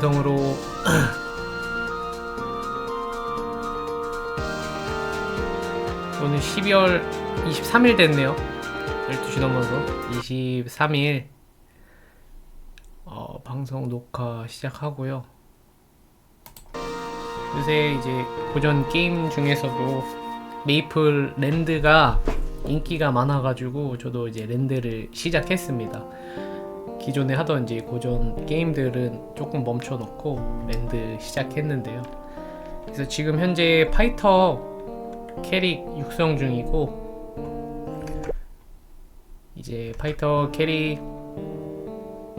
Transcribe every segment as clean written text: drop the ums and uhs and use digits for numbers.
방송으로 오늘 12월 23일 됐네요. 12시 넘어서 23일 방송 녹화 시작하고요. 요새 이제 고전 게임 중에서도 메이플 랜드가 인기가 많아가지고 저도 이제 랜드를 시작했습니다. 기존에 하던 이제 고전 게임들은 조금 멈춰놓고 랜드 시작했는데요. 그래서 지금 현재 파이터 캐릭 육성 중이고, 이제 파이터 캐릭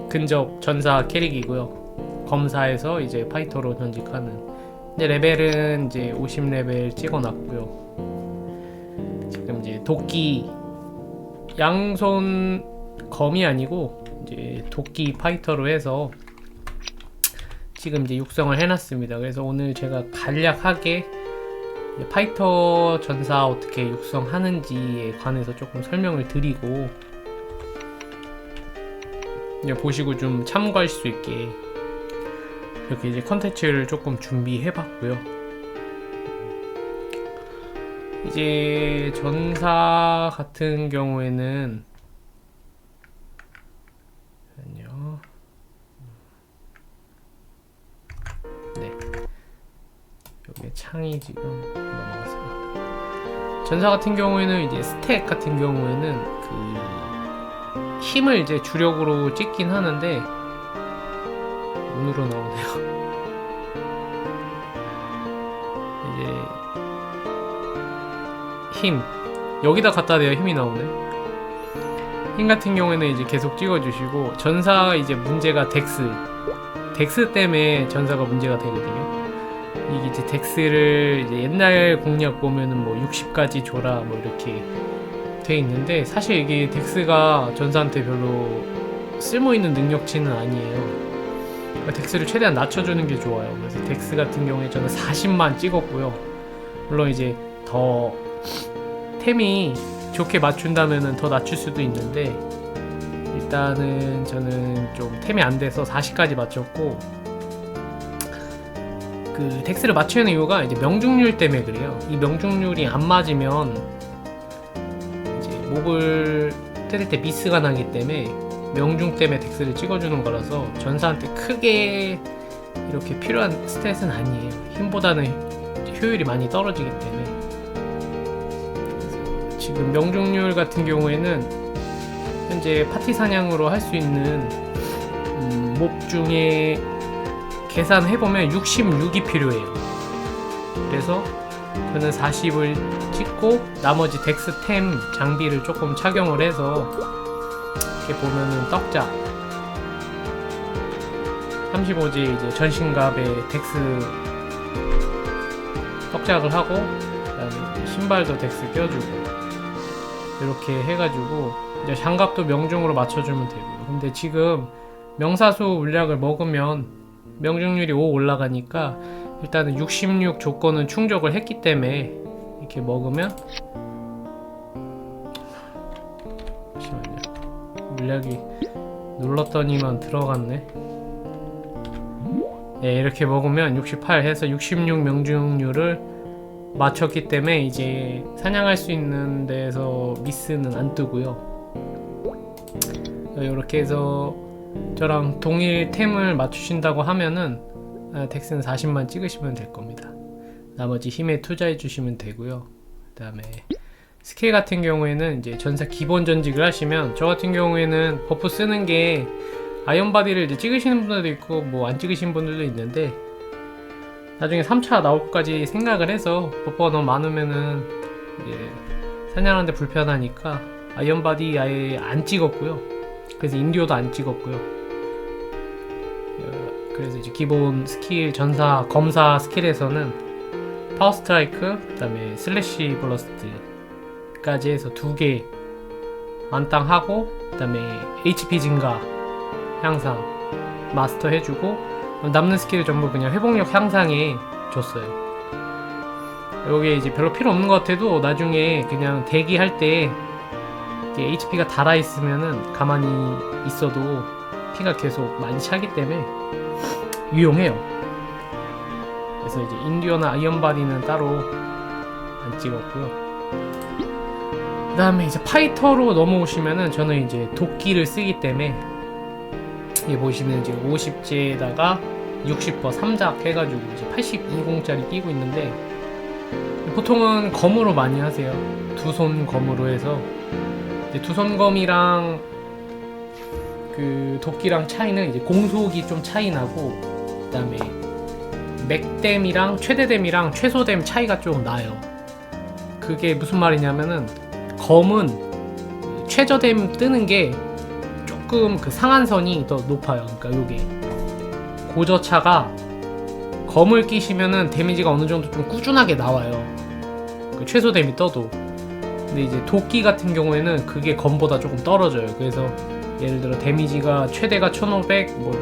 근접 전사 캐릭이고요. 검사에서 이제 파이터로 전직하는. 근데 레벨은 이제 50레벨 찍어놨고요. 지금 이제 도끼 양손 검이 아니고 이제 도끼 파이터로 해서 지금 이제 육성을 해놨습니다. 그래서 오늘 제가 간략하게 파이터 전사 어떻게 육성하는지에 관해서 조금 설명을 드리고, 보시고 좀 참고할 수 있게 이렇게 이제 컨텐츠를 조금 준비해봤고요. 이제 전사 같은 경우에는 여기 창이 지금 넘어갔어요. 전사 같은 경우에는 이제 스택 같은 경우에는 그 힘을 이제 주력으로 찍긴 하는데 운으로 나오네요. 이제 힘 여기다 갖다 대야 힘이 나오네. 힘 같은 경우에는 이제 계속 찍어주시고, 전사가 이제 문제가 덱스 때문에 전사가 문제가 되거든요. 이게 이제 덱스를 이제 옛날 공략 보면은 뭐 60까지 줘라 뭐 이렇게 돼 있는데, 사실 이게 덱스가 전사한테 별로 쓸모있는 능력치는 아니에요. 그러니까 덱스를 최대한 낮춰주는 게 좋아요. 그래서 덱스 같은 경우에 저는 40만 찍었고요. 물론 이제 더 템이 좋게 맞춘다면은 더 낮출 수도 있는데, 일단은 저는 좀 템이 안 돼서 40까지 맞췄고, 그 덱스를 맞추는 이유가 이제 명중률 때문에 그래요. 이 명중률이 안 맞으면 이제 목을 때릴 때 미스가 나기 때문에 명중 때문에 덱스를 찍어주는 거라서 전사한테 크게 이렇게 필요한 스탯은 아니에요. 힘보다는 효율이 많이 떨어지기 때문에. 지금 명중률 같은 경우에는 현재 파티 사냥으로 할 수 있는 몹 중에 계산해보면 66이 필요해요. 그래서 저는 40을 찍고 나머지 덱스템 장비를 조금 착용을 해서 이렇게 보면은 떡작 35지 이제 전신갑에 덱스 떡작을 하고, 그다음에 신발도 덱스 껴주고 이렇게 해가지고 이제 장갑도 명중으로 맞춰주면 되고요. 근데 지금 명사수 물약을 먹으면 명중률이 5 올라가니까 일단은 66 조건은 충족을 했기 때문에 이렇게 먹으면, 잠시만요, 물약이 눌렀더니만 들어갔네. 네, 이렇게 먹으면 68 해서 66 명중률을 맞췄기 때문에 이제 사냥할 수 있는 데서 미스는 안 뜨고요. 이렇게 해서 저랑 동일 템을 맞추신다고 하면은 덱스는 40만 찍으시면 될 겁니다. 나머지 힘에 투자해 주시면 되고요. 그 다음에 스킬 같은 경우에는 이제 전사 기본 전직을 하시면, 저 같은 경우에는 버프 쓰는 게 아이언바디를 이제 찍으시는 분들도 있고 뭐 안 찍으신 분들도 있는데, 나중에 3차 나올 것까지 생각을 해서 버프가 너무 많으면은 이제 사냥하는데 불편하니까 아이언바디 아예 안 찍었고요. 그래서 인디오도 안 찍었고요. 그래서 이제 기본 스킬 전사 검사 스킬에서는 파워 스트라이크, 그 다음에 슬래시 블러스트까지 해서 2개 만땅하고, 그 다음에 HP 증가 향상 마스터 해주고, 남는 스킬을 전부 그냥 회복력 향상에 줬어요. 여기 이제 별로 필요 없는 것 같아도 나중에 그냥 대기할 때 HP가 달아있으면은 가만히 있어도 피가 계속 많이 차기 때문에 유용해요. 그래서 이제 인듀어나 아이언바디는 따로 안 찍었고요. 그 다음에 이제 파이터로 넘어오시면은 저는 이제 도끼를 쓰기 때문에 여기 보시면 이제 50제에다가 60% 3작 해가지고 이제 82공짜리 끼고 있는데, 보통은 검으로 많이 하세요. 두 손 검으로 해서 이제 두 손 검이랑 그 도끼랑 차이는 이제 공속이 좀 차이 나고, 그 다음에 맥댐이랑 최대댐이랑 최소댐 차이가 좀 나요. 그게 무슨 말이냐면은 검은 최저댐 뜨는 게 조금 그 상한선이 더 높아요. 그러니까 요게 고저차가 검을 끼시면은 데미지가 어느 정도 좀 꾸준하게 나와요. 그 최소댐이 떠도. 근데 이제 도끼 같은 경우에는 그게 검보다 조금 떨어져요. 그래서 예를 들어 데미지가 최대가 1500, 뭐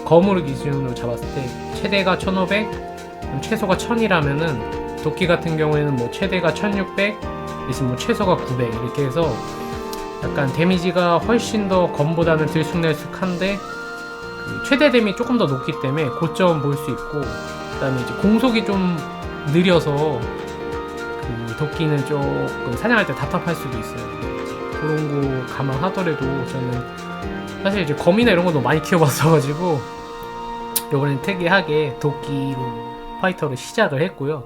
검으로 기준으로 잡았을 때 최대가 1500, 최소가 1000이라면은 도끼 같은 경우에는 뭐 최대가 1600, 대신 뭐 최소가 900 이렇게 해서 약간 데미지가 훨씬 더 검보다는 들쑥날쑥한데 그 최대 데미 조금 더 높기 때문에 고점 볼 수 있고, 그 다음에 이제 공속이 좀 느려서 그 도끼는 조금 사냥할 때 답답할 수도 있어요. 그런 거 감안하더라도 저는 사실 이제 검이나 이런 거 너무 많이 키워봤어가지고 요번엔 특이하게 도끼로 파이터를 시작을 했고요.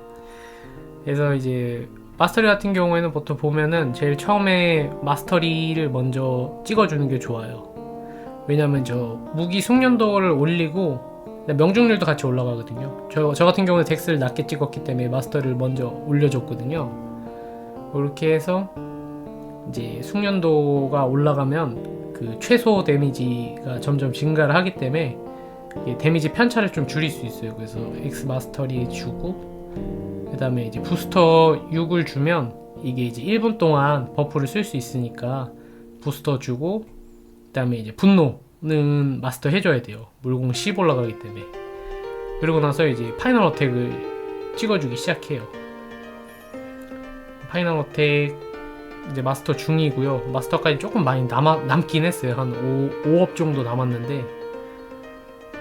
그래서 이제 마스터리 같은 경우에는 보통 보면은 제일 처음에 마스터리를 먼저 찍어주는 게 좋아요. 왜냐면 저 무기 숙련도를 올리고 명중률도 같이 올라가거든요. 저 같은 경우는 덱스를 낮게 찍었기 때문에 마스터리를 먼저 올려줬거든요. 그렇게 해서 이제 숙련도가 올라가면 그 최소 데미지가 점점 증가를 하기 때문에 데미지 편차를 좀 줄일 수 있어요. 그래서 X 마스터리 주고, 그 다음에 이제 부스터 6을 주면 이게 이제 1분 동안 버프를 쓸 수 있으니까 부스터 주고, 그 다음에 이제 분노는 마스터 해줘야 돼요. 물공 10 올라가기 때문에. 그러고 나서 이제 파이널 어택을 찍어주기 시작해요. 파이널 어택 이제 마스터 중이고요. 마스터까지 조금 많이 남긴 했어요. 한 5업 정도 남았는데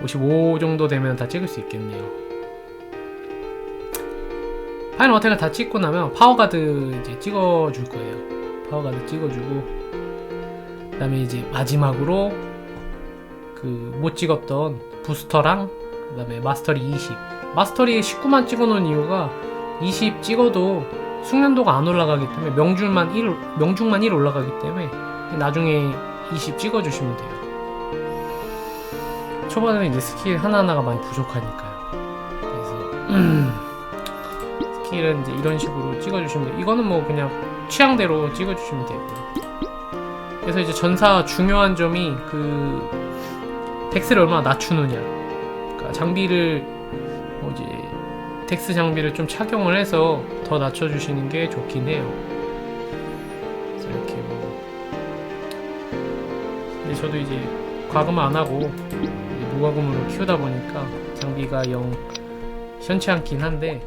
55 정도 되면 다 찍을 수 있겠네요. 파이널 어택을 다 찍고 나면 파워가드 이제 찍어줄 거예요. 파워가드 찍어주고, 그 다음에 이제 마지막으로 그 못 찍었던 부스터랑 그 다음에 마스터리 20. 마스터리 19만 찍어놓은 이유가 20 찍어도 숙련도가 안 올라가기 때문에 명중만 1 올라가기 때문에 나중에 20 찍어주시면 돼요. 초반에는 이제 스킬 하나하나가 많이 부족하니까요. 그래서 스킬은 이제 이런 식으로 찍어주시면 돼요. 이거는 뭐 그냥 취향대로 찍어주시면 되고요. 그래서 이제 전사 중요한 점이 그 덱스를 얼마나 낮추느냐. 그러니까 장비를 이제 덱스 장비를 좀 착용을 해서 더 낮춰주시는 게 좋긴 해요. 그래서 이렇게 뭐 근데 저도 이제 과금 안 하고 무과금으로 키우다 보니까 장비가 영 시원치 않긴 한데